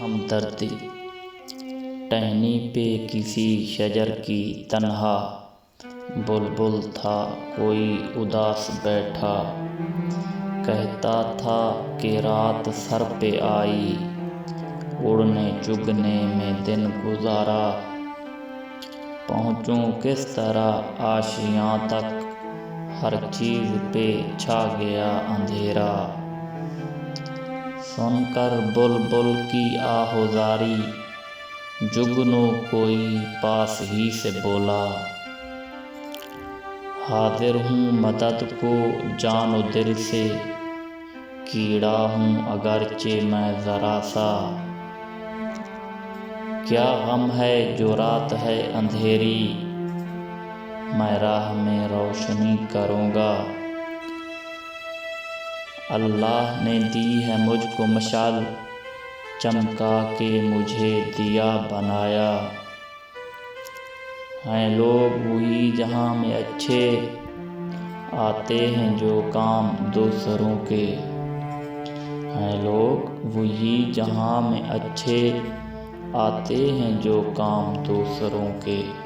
हमदर्दी। टहनी पे किसी शजर की तन्हा बुलबुल था कोई उदास बैठा। कहता था कि रात सर पे आई, उड़ने चुगने में दिन गुजारा। पहुँचूं किस तरह आशियाँ तक, हर चीज़ पे छा गया अंधेरा। सुनकर बुलबुल की आहुजारी, जुगनू कोई पास ही से बोला। हाजिर हूँ मदद को जानो दिल से, कीड़ा हूँ अगरचे मैं ज़रा सा। क्या गम है जो रात है अंधेरी, मैं राह में रोशनी करूँगा। अल्लाह ने दी है मुझको मशाल, चमका के मुझे दिया बनाया। हैं लोग वही जहाँ में अच्छे, आते हैं जो काम दूसरों के। हैं लोग वही जहाँ में अच्छे, आते हैं जो काम दूसरों के।